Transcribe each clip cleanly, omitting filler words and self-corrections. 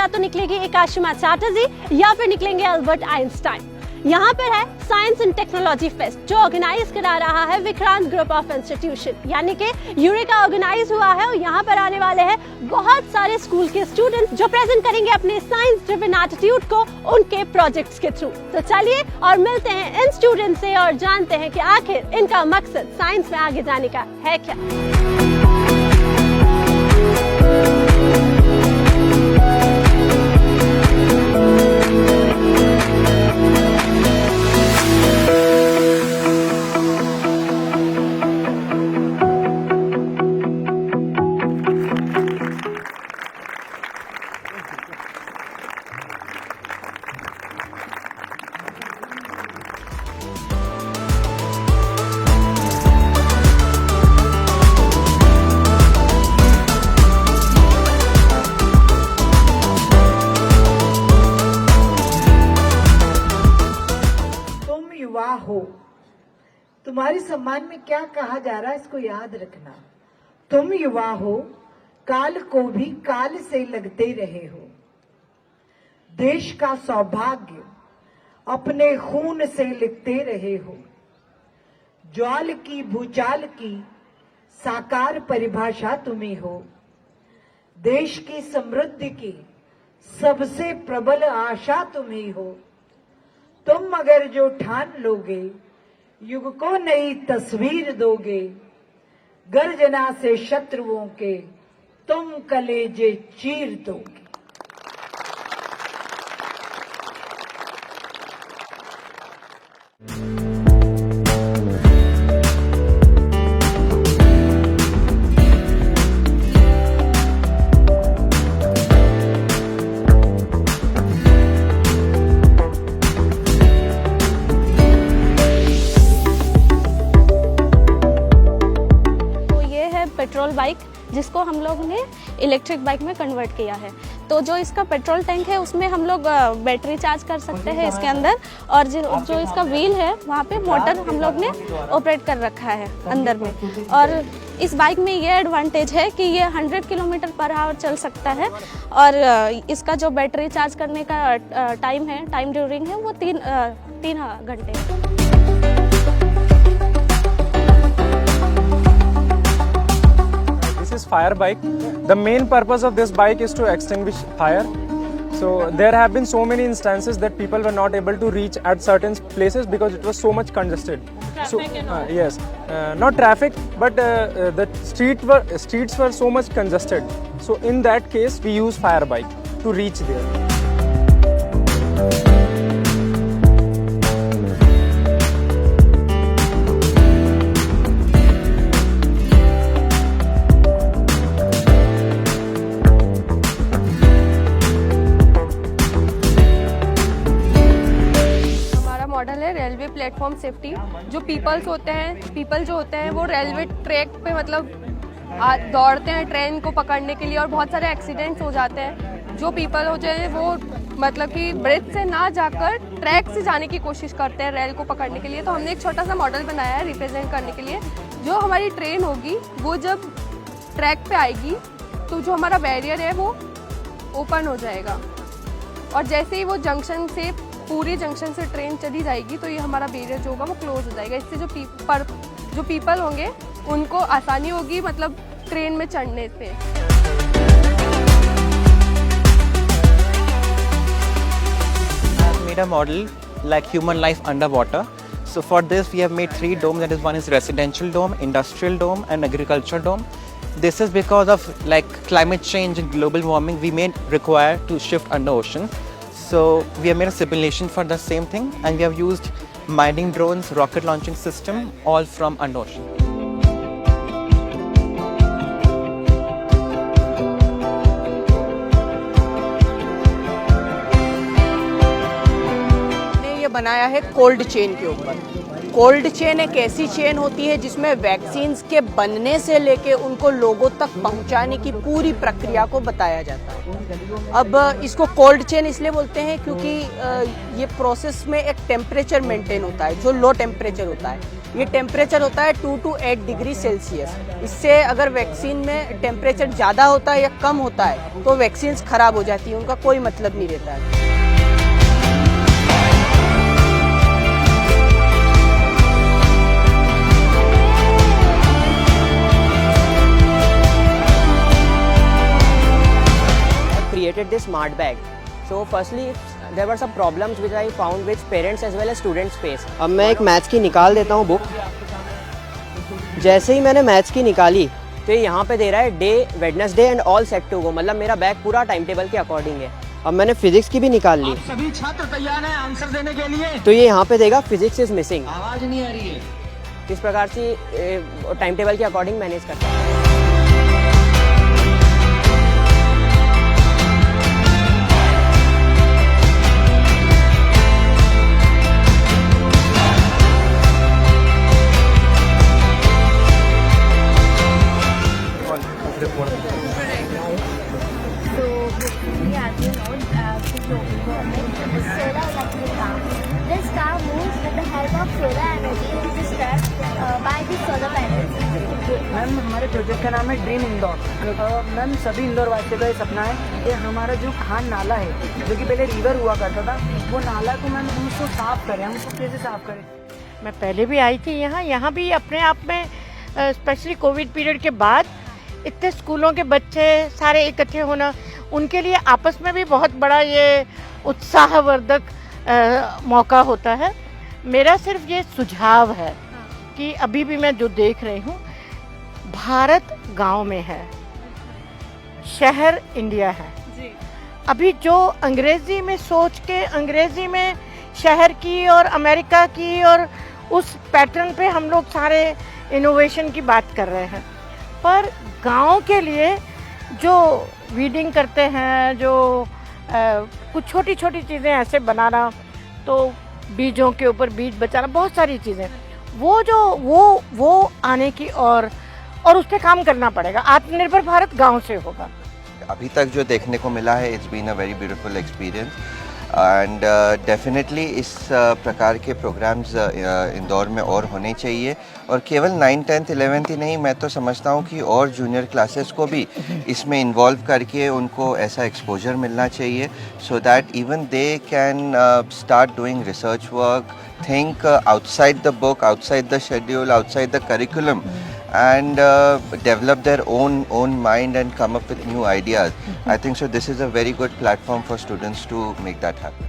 तो निकलेगी एकाशिमा चैटर्जी या फिर निकलेंगे अल्बर्ट आइंस्टाइन। यहाँ पर है साइंस एंड टेक्नोलॉजी फेस्ट जो ऑर्गेनाइज करा रहा है विक्रांत ग्रुप ऑफ इंस्टीट्यूशन, यानी कि यूरेका ऑर्गेनाइज हुआ है। और यहाँ पर आने वाले हैं बहुत सारे स्कूल के स्टूडेंट्स जो प्रेजेंट करेंगे अपने साइंस ड्रिवन एटीट्यूड को उनके प्रोजेक्ट्स के थ्रू। तो चलिए और मिलते हैं इन स्टूडेंट्स से और जानते हैं कि आखिर इनका मकसद साइंस में आगे जाने का है क्या। हो, तुम्हारे सम्मान में क्या कहा जा रहा है इसको याद रखना। तुम युवा हो, काल को भी काल से लगते रहे हो। देश का सौभाग्य अपने खून से लिखते रहे हो। ज्वाल की भूचाल की साकार परिभाषा तुम्ही हो। देश की समृद्धि की सबसे प्रबल आशा तुम्ही हो। तुम अगर जो ठान लोगे, युग को नई तस्वीर दोगे। गर्जना से शत्रुओं के तुम कलेजे चीर दोगे। पेट्रोल बाइक जिसको हम लोग ने इलेक्ट्रिक बाइक में कन्वर्ट किया है। तो जो इसका पेट्रोल टैंक है उसमें हम लोग बैटरी चार्ज कर सकते हैं इसके अंदर, और जो इसका व्हील है वहाँ पे मोटर हम लोग ने ऑपरेट कर रखा है अंदर में। और इस बाइक में ये एडवांटेज है कि ये 100 किलोमीटर पर आवर चल सकता है, और इसका जो बैटरी चार्ज करने का टाइम ड्यूरिंग है वो 3 घंटे है। Fire bike. The main purpose of this bike is to extinguish fire. So there have been so many instances that people were not able to reach at certain places because it was so much congested. Traffic and all. Yes, not traffic, but the streets were so much congested. So in that case, we use fire bike to reach there. Model है railway platform safety. जो people जो होते हैं वो railway track पे मतलब दौड़ते हैं ट्रेन को पकड़ने के लिए, और बहुत सारे एक्सीडेंट्स हो जाते हैं। जो पीपल हो जाए वो मतलब कि ब्रिज से ना जाकर ट्रैक से जाने की कोशिश करते हैं रेल को पकड़ने के लिए। तो हमने एक छोटा सा मॉडल बनाया है रिप्रेजेंट करने के लिए। जो हमारी ट्रेन होगी वो जब ट्रैक पे आएगी तो जो हमारा बैरियर है वो ओपन हो जाएगा, और जैसे ही वो पूरी जंक्शन से ट्रेन चली जाएगी तो ये हमारा बैरियर जो होगा वो क्लोज हो जाएगा। इससे जो पीपल होंगे उनको आसानी होगी मतलब ट्रेन में चढ़ने पे। Made a model like human life underwater. So for this we have made 3 domes. That is, one is residential dome, industrial dome, and agricultural dome. This is because of like climate change and global warming, we may require to shift under ocean. So we have made a simulation for the same thing, and we have used mining drones, rocket launching system, all from under ocean. बनाया है cold chain के ऊपर। Cold chain एक ऐसी chain होती है जिसमें vaccines के बनने से लेके उनको लोगों तक पहुंचाने की पूरी प्रक्रिया को बताया जाता है। अब इसको कोल्ड चेन इसलिए बोलते हैं क्योंकि ये प्रोसेस में एक टेम्परेचर मेंटेन होता है जो लो टेम्परेचर होता है। ये टेम्परेचर होता है 2 to 8 डिग्री सेल्सियस। इससे अगर वैक्सीन में टेम्परेचर ज़्यादा होता है या कम होता है तो वैक्सीन्स खराब हो जाती है, उनका कोई मतलब नहीं रहता है। Created this smart bag. So firstly there were some problems which I found which parents as well as students face. अब मैं एक मैथ्स की निकाल देता हूँ बुक। जैसे ही मैंने मैथ्स की निकाली तो ये यहाँ पे दे रहा है day Wednesday and all set to go, मतलब मेरा बैग पूरा टाइम टेबल के अकॉर्डिंग है। अब मैंने फिजिक्स की भी निकाल ली। सभी छात्र तैयार हैं आंसर देने के लिए? तो ये यहाँ पे देगा फिजिक्स इज मिसिंग। आवाज नहीं आ रही है। इस प्रकार से टाइम टेबल के अकॉर्डिंग मैनेज करता है। So basically, as you know, the global warming is solar electric car. This car moves with the help of solar energy, which is trapped by the solar panels. Ma'am हमारे project का नाम है dream Indore. Ma'am सभी इंदौर वासियों का ये सपना है कि हमारा जो खान नाला है जो कि पहले रिवर हुआ करता था वो नाला को मैम हम उसको साफ करें। हम उसको कैसे साफ करें? मैं पहले भी आई थी यहाँ भी अपने आप में स्पेशली कोविड पीरियड के बाद इतने स्कूलों के बच्चे सारे इकट्ठे होना उनके लिए आपस में भी बहुत बड़ा ये उत्साहवर्धक मौका होता है। मेरा सिर्फ ये सुझाव है कि अभी भी मैं जो देख रही हूँ भारत गांव में है, शहर इंडिया है। अभी जो अंग्रेजी में सोच के अंग्रेजी में शहर की और अमेरिका की और उस पैटर्न पे हम लोग सारे इनोवेशन की बात कर रहे हैं, पर गांव के लिए जो वीडिंग करते हैं, जो कुछ छोटी छोटी चीज़ें ऐसे बनाना, तो बीजों के ऊपर बीज बचाना, बहुत सारी चीज़ें वो आने की और उस पर काम करना पड़ेगा। आत्मनिर्भर भारत गांव से होगा। अभी तक जो देखने को मिला है it's been a very beautiful experience and definitely इस प्रकार के प्रोग्राम्स इंदौर में और होने चाहिए और केवल 9th 10th 11th ही नहीं, मैं तो समझता हूँ कि और जूनियर क्लासेस को भी इसमें इन्वॉल्व करके उनको ऐसा एक्सपोजर मिलना चाहिए so that even they can start doing research work, think outside the book, outside the schedule, outside the curriculum and develop their own mind and come up with new ideas. I think so this is a very good platform for students to make that happen.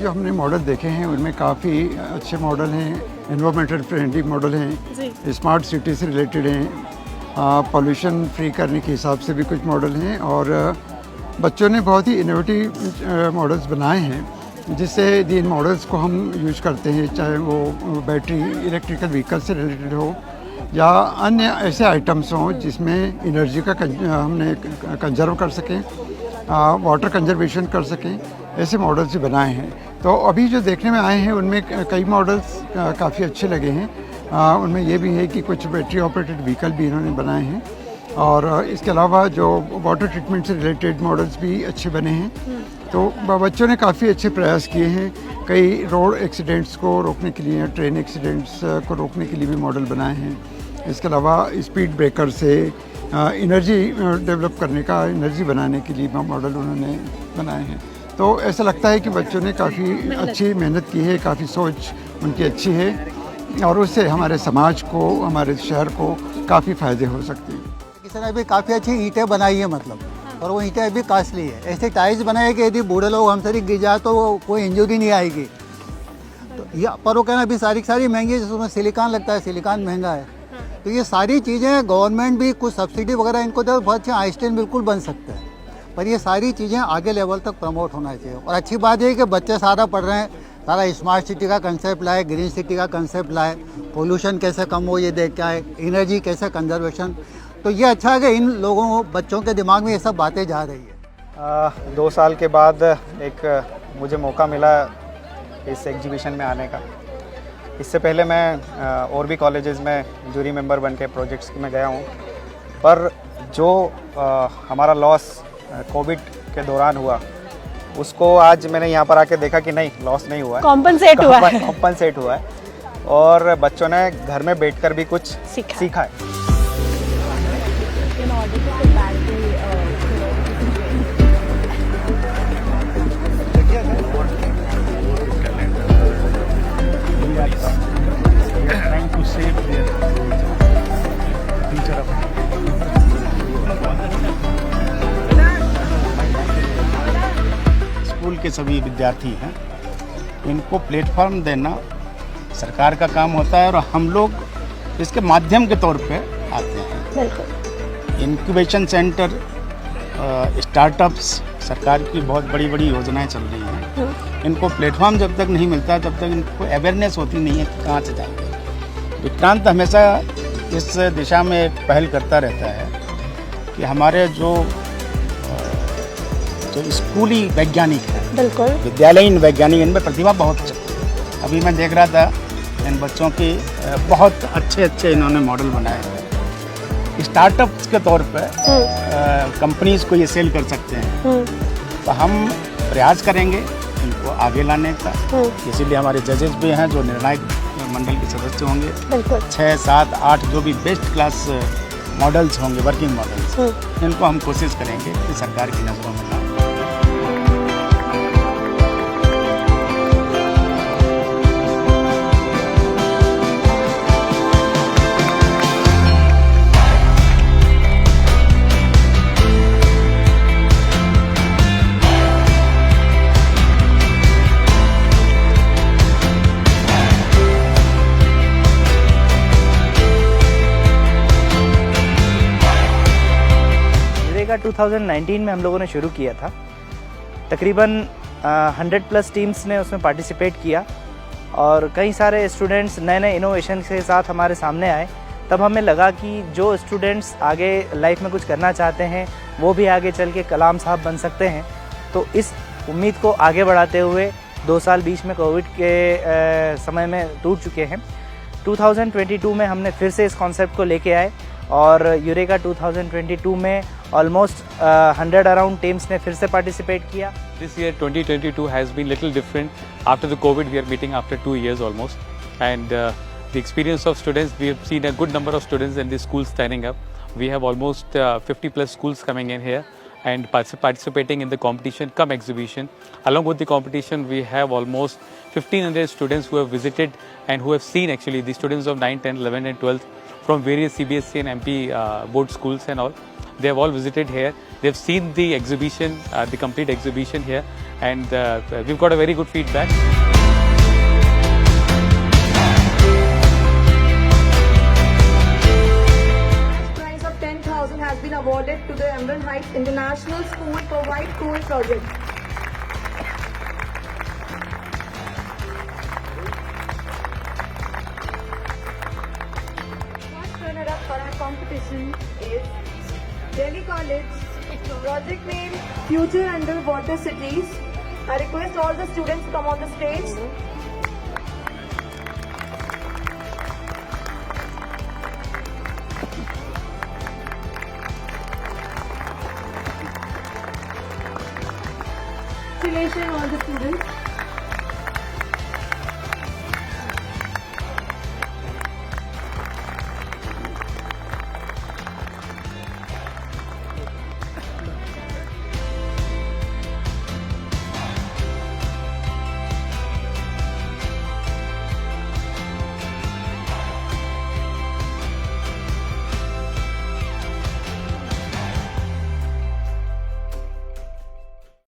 जो हमने model देखे हैं उनमें काफ़ी अच्छे model हैं, environmental friendly model हैं, smart city से रिलेटेड हैं, पॉल्यूशन फ्री करने के हिसाब से भी कुछ मॉडल हैं और बच्चों ने बहुत ही इनोवेटिव मॉडल्स बनाए हैं जिससे इन मॉडल्स को हम यूज करते हैं, चाहे वो बैटरी इलेक्ट्रिकल व्हीकल से रिलेटेड हो या अन्य ऐसे आइटम्स हों जिसमें एनर्जी का हमने कंजर्व कर सकें, वाटर कंजर्वेशन कर सकें, ऐसे मॉडल्स बनाए हैं। तो अभी जो देखने में आए हैं उनमें कई मॉडल्स काफ़ी अच्छे लगे हैं। उनमें ये भी है कि कुछ बैटरी ऑपरेटेड व्हीकल भी इन्होंने बनाए हैं और इसके अलावा जो वाटर ट्रीटमेंट से रिलेटेड मॉडल्स भी अच्छे बने हैं। तो बच्चों ने काफ़ी अच्छे प्रयास किए हैं कई रोड एक्सीडेंट्स को रोकने के लिए, ट्रेन एक्सीडेंट्स को रोकने के लिए भी मॉडल बनाए हैं। इसके अलावा स्पीड ब्रेकर से एनर्जी डेवलप करने का, एनर्जी बनाने के लिए मॉडल उन्होंने बनाए हैं। तो ऐसा लगता है कि बच्चों ने काफ़ी अच्छी मेहनत की है, काफ़ी सोच उनकी अच्छी है और उससे हमारे समाज को, हमारे शहर को काफ़ी फ़ायदे हो सकते हैं। किसी ने भी काफ़ी अच्छी ईंटें बनाई है मतलब, और वो ईंटें अभी कॉस्टली है। ऐसे टाइल्स बनाए कि यदि बूढ़े लोग हमसे गिर जाए तो कोई इंजरी नहीं आएगी। तो ये पर वो कहना अभी सारी महंगी है, जिसमें सिलिकॉन लगता है, सिलिकॉन महंगा है। तो ये सारी चीज़ें गवर्नमेंट भी कुछ सब्सिडी वगैरह इनको दे, बहुत अच्छे आइंस्टाइन बिल्कुल बन सकते हैं। पर ये सारी चीज़ें आगे लेवल तक प्रमोट होना चाहिए। और अच्छी बात है कि बच्चे सारा पढ़ रहे हैं, सारा स्मार्ट सिटी का कंसेप्ट लाए, ग्रीन सिटी का कंसेप्ट लाए, पोल्यूशन कैसे कम हो ये देख के आए, एनर्जी कैसे कंजर्वेशन। तो ये अच्छा है कि इन लोगों बच्चों के दिमाग में ये सब बातें जा रही है। 2 साल के बाद एक मुझे मौका मिला इस एग्जीबिशन में आने का। इससे पहले मैं और भी कॉलेजेस में जूरी मेंबर बन के प्रोजेक्ट्स में गया हूँ, पर जो हमारा लॉस कोविड के दौरान हुआ उसको आज मैंने यहाँ पर आके देखा कि नहीं, लॉस नहीं हुआ है, कॉम्पनसेट हुआ है। कॉम्पनसेट हुआ है और बच्चों ने घर में बैठकर भी कुछ सीखा है। स्कूल के सभी विद्यार्थी हैं, इनको प्लेटफॉर्म देना सरकार का काम होता है और हम लोग इसके माध्यम के तौर पे आते हैं। इंक्यूबेशन सेंटर, स्टार्टअप्स, सरकार की बहुत बड़ी बड़ी योजनाएं चल रही हैं। इनको प्लेटफॉर्म जब तक नहीं मिलता तब तक इनको अवेयरनेस होती नहीं है कि कहाँ से जाएंगे। विक्रांत हमेशा इस दिशा में एक पहल करता रहता है कि हमारे जो स्कूली वैज्ञानिक हैं, बिल्कुल विद्यालयीन वैज्ञानिक, इनमें प्रतिभा बहुत अच्छी है। अभी मैं देख रहा था इन बच्चों की बहुत अच्छे इन्होंने मॉडल बनाए हैं। स्टार्टअप्स के तौर पे कंपनीज को ये सेल कर सकते हैं। तो हम प्रयास करेंगे इनको आगे लाने का। इसीलिए हमारे जजेस भी हैं जो निर्णायक मंडल के सदस्य होंगे। 6, 7, 8 जो भी बेस्ट क्लास मॉडल्स होंगे, वर्किंग मॉडल्स, इनको हम कोशिश करेंगे कि सरकार की नज़रों में लाएं। का 2019 में हम लोगों ने शुरू किया था। तकरीबन 100+ टीम्स ने उसमें पार्टिसिपेट किया और कई सारे स्टूडेंट्स नए इनोवेशन के साथ हमारे सामने आए। तब हमें लगा कि जो स्टूडेंट्स आगे लाइफ में कुछ करना चाहते हैं वो भी आगे चल के कलाम साहब बन सकते हैं। तो इस उम्मीद को आगे बढ़ाते हुए 2 साल बीच में कोविड के समय में टूट चुके हैं। 2022 में हमने फिर से इस कॉन्सेप्ट को लेके आए और यूरेका 2022 में ऑलमोस्ट 100 अराउंड टीम्स ने फिर से पार्टिसिपेट किया। This year 2022 has been little different. After the COVID, we are meeting after 2 years almost, and the experience of students, we have seen a good number of students in the schools standing up. We have almost 50+ schools coming in here and participating in the competition cum exhibition. Along with the competition, we have almost 1500 students who have visited and who have seen actually the students of 9th, 10th, 11th and 12th from various CBSE and MP board schools and all. They have all visited here. They have seen the exhibition, the complete exhibition here, and we've got a very good feedback. Prize of 10,000 has been awarded to the Emerald Heights International School for White Coal Project. Runner-up for our competition is Delhi College. Project name Future Underwater Cities. I request all the students to come on the stage. Congratulations all the students.